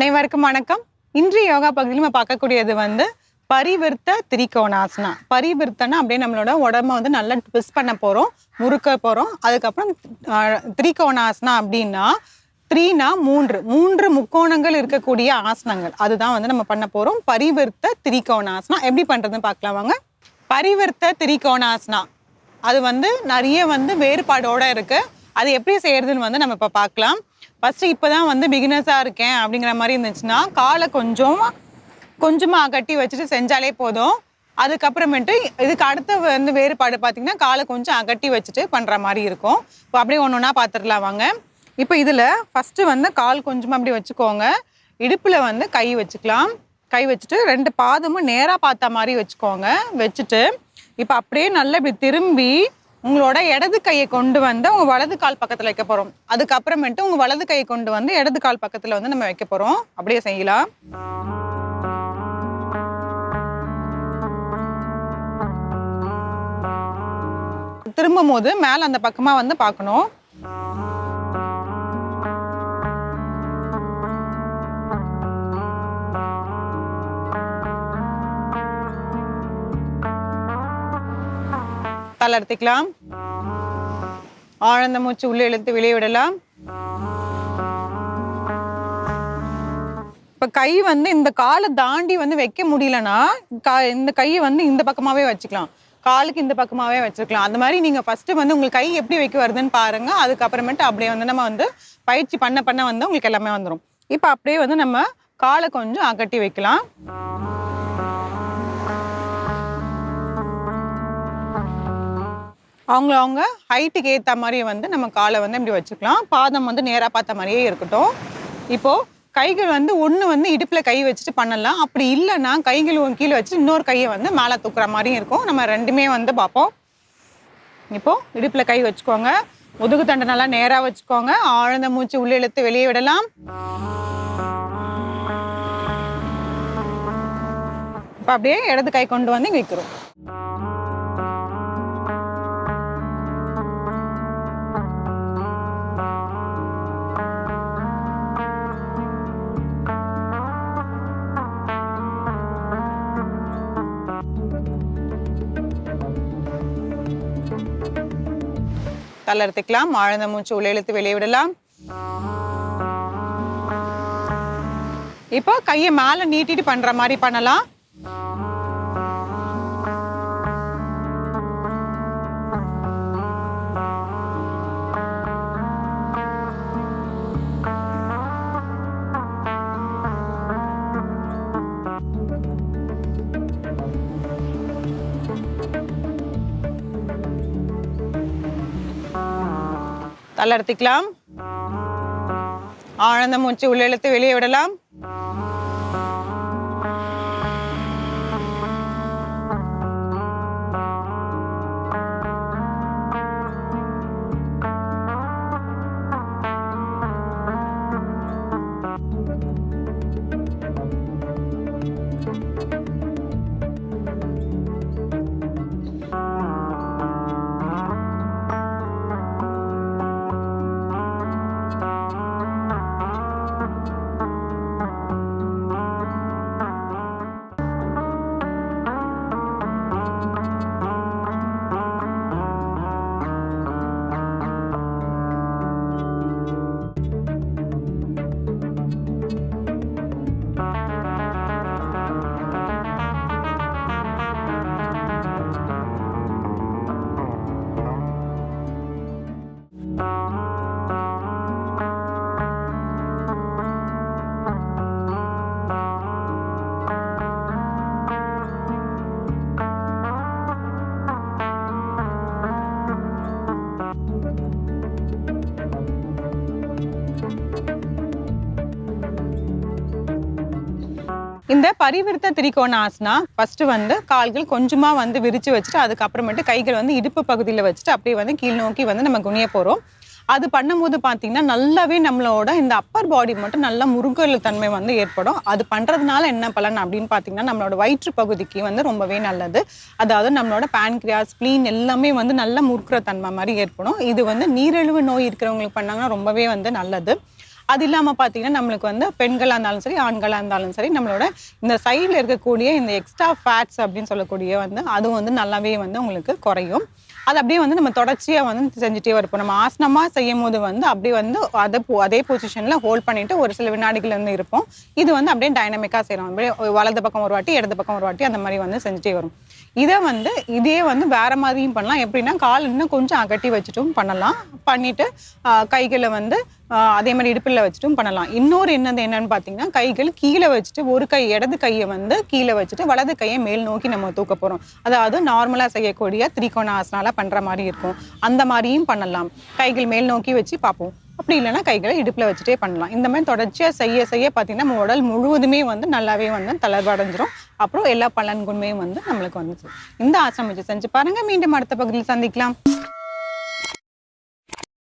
அனைவருக்கும் வணக்கம். இன்றைய யோகா பகுதியில் நம்ம பார்க்கக்கூடியது பரிவிர்த்த திரிகோணாசனா. பரிவிர்த்தனா அப்படியே நம்மளோட உடம்ப நல்லா ட்விஸ்ட் பண்ண போகிறோம், முறுக்க போகிறோம். அதுக்கப்புறம் திரிகோணாசனா அப்படின்னா த்ரீனா மூன்று முக்கோணங்கள் இருக்கக்கூடிய ஆசனங்கள், அதுதான் நம்ம பண்ண போகிறோம். பரிவிர்த்த திரிகோணாசனா எப்படி பண்ணுறதுன்னு பார்க்கலாம் வாங்க. பரிவிர்த்த திரிகோணாசனா அது நிறைய வேறுபாடோடு இருக்குது. அது எப்படி செய்யறதுன்னு நம்ம இப்போ பார்க்கலாம். ஃபஸ்ட்டு இப்போ தான் பிகினர்ஸாக இருக்கேன் அப்படிங்கிற மாதிரி இருந்துச்சுன்னா காலை கொஞ்சமாக அகட்டி வச்சுட்டு செஞ்சாலே போதும். அதுக்கப்புறமேட்டு இதுக்கு அடுத்த வேறுபாடு பார்த்திங்கன்னா காலை கொஞ்சம் அகட்டி வச்சுட்டு பண்ணுற மாதிரி இருக்கும். இப்போ அப்படியே ஒன்று ஒன்றா பார்த்துடலாம் வாங்க. இப்போ இதில் ஃபஸ்ட்டு கால் கொஞ்சமாக அப்படி வச்சுக்கோங்க. இடுப்பில் கை வச்சுக்கலாம். கை வச்சுட்டு 2 பாதமும் நேராக பார்த்த மாதிரி வச்சுக்கோங்க. வச்சுட்டு இப்போ அப்படியே நல்லா இப்படி திரும்பி உங்களோட இடது கையை கொண்டு உங்கள் வலது கால் பக்கத்தில் வைக்க போகிறோம். அதுக்கப்புறமேட்டு உங்கள் வலது கையை கொண்டு இடது கால் பக்கத்தில் நம்ம வைக்க போகிறோம். அப்படியே செய்யலாம். திரும்பும் போது மேலே அந்த பக்கமாக பார்க்கணும். தளர்த்திக்கலாம். ஆழ்ந்த மூச்சு உள்ளே இழுத்து வெளியே விடலாம். இப்ப கை இந்த காலை தாண்டி வைக்க முடியலன்னா இந்த கையை இந்த பக்கமாவே வச்சுக்கலாம். காலுக்கு இந்த பக்கமாவே வச்சுக்கலாம். அந்த மாதிரி நீங்க ஃபர்ஸ்ட் உங்களுக்கு கை எப்படி வைக்க வருதுன்னு பாருங்க. அதுக்கப்புறமேட்டு அப்படியே நம்ம பயிற்சி பண்ண உங்களுக்கு எல்லாமே வந்துடும். இப்ப அப்படியே நம்ம காலை கொஞ்சம் அகட்டி வைக்கலாம். அவங்க ஹைட்டுக்கு ஏற்ற மாதிரி நம்ம காலை இப்படி வச்சுக்கலாம். பாதம் நேராக பார்த்த மாதிரியே இருக்கட்டும். இப்போது கைகள் ஒன்று இடுப்பில் கை வச்சுட்டு பண்ணலாம். அப்படி இல்லைன்னா கைகள் கீழே வச்சு இன்னொரு கையை மேலே தூக்குற மாதிரியும் இருக்கும். நம்ம ரெண்டுமே பார்ப்போம். இப்போது இடுப்பில் கை வச்சுக்கோங்க. முதுகு தண்டை நல்லா நேராக வச்சுக்கோங்க. ஆழ்ந்த மூச்சு உள்ளே இழுத்து வெளியே விடலாம். இப்போ அப்படியே இடது கை கொண்டு இங்கே வைக்கிறோம். தளர்த்திக்கலாம். ஆழ்ந்த மூச்சு உள்ளே இழுத்து வெளியே விடலாம். இப்போ கையை மேல நீட்டிட்டு பண்ற மாதிரி பண்ணலாம். தளர்த்திக்கலாம். ஆழ்ந்த மூச்சு உள்ளே இழுத்து வெளியே விடலாம். இந்த பரிவிர்த்த திரிகோணாசனா ஃபர்ஸ்ட் கால்கள் கொஞ்சமா விரிச்சு வச்சுட்டு அதுக்கப்புறமேட்டு கைகள் இடுப்பு பகுதியில் வச்சுட்டு அப்படியே கீழ் நோக்கி நம்ம குனிய போறோம். அது பண்ணும்போது பார்த்தீங்கன்னா நல்லாவே நம்மளோட இந்த அப்பர் பாடி மட்டும் நல்லா முருகல் தன்மை ஏற்படும். அது பண்ணுறதுனால என்ன பலன் அப்படின்னு பார்த்தீங்கன்னா நம்மளோட வயிற்று பகுதிக்கு ரொம்பவே நல்லது. அதாவது நம்மளோட பேன்கிரியாஸ், ஸ்ப்ளீன் எல்லாமே நல்லா முறுக்குற தன்மை மாதிரி ஏற்படும். இது நீரிழிவு நோய் இருக்கிறவங்களுக்கு பண்ணாங்கன்னா ரொம்பவே நல்லது. அது இல்லாமல் பார்த்தீங்கன்னா நம்மளுக்கு வந்து பெண்களாக இருந்தாலும் சரி ஆண்களாக இருந்தாலும் சரி நம்மளோட இந்த சைடில் இருக்கக்கூடிய இந்த எக்ஸ்ட்ரா ஃபேட்ஸ் அப்படின்னு சொல்லக்கூடிய வந்து அதுவும் வந்து நல்லாவே வந்து உங்களுக்கு குறையும். அது அப்படியே வந்து நம்ம தொடர்ச்சியாக வந்து செஞ்சுட்டே இருப்போம். நம்ம ஆசனமாக செய்யும் போது வந்து அப்படியே வந்து அதே பொசிஷனில் ஹோல்ட் பண்ணிட்டு ஒரு சில வினாடிகள் வந்து இருப்போம். இது வந்து அப்படியே டைனமிக்காக செய்கிறோம். அப்படியே வலது பக்கம் ஒரு வாட்டி இடது பக்கம் ஒரு வாட்டி அந்த மாதிரி வந்து செஞ்சுட்டே வரும். இதை வந்து இதே வந்து வேற மாதிரியும் பண்ணலாம். எப்படின்னா கால் இன்னும் கொஞ்சம் அகட்டி வச்சுட்டும் பண்ணலாம். பண்ணிட்டு கைகளை வந்து அதே மாதிரி இடுப்பில் வச்சுட்டும் பண்ணலாம். இன்னொரு என்னன்னு பார்த்தீங்கன்னா கைகள் கீழே வச்சுட்டு ஒரு கை இடது கையை வந்து கீழே வச்சுட்டு வலது கையை மேல் நோக்கி நம்ம தூக்க போகிறோம். அதாவது நார்மலாக செய்யக்கூடிய திரிகோண ஆசனால பண்ணுற மாதிரி இருக்கும். அந்த மாதிரியும் பண்ணலாம். கைகள் மேல் நோக்கி வச்சு பார்ப்போம். அப்படி இல்லைன்னா கைகளை இடுப்பில் வச்சுட்டே பண்ணலாம். இந்த மாதிரி தொடர்ச்சியாக செய்ய பார்த்தீங்கன்னா நம்ம உடல் முழுவதுமே வந்து நல்லாவே வந்து தளர்வடைஞ்சிரும். அப்புறம் எல்லா பலன்களுமே வந்து நம்மளுக்கு வந்து இந்த ஆசனம் வச்சு செஞ்சு பாருங்க. மீண்டும் அடுத்த பகுதியில் சந்திக்கலாம்.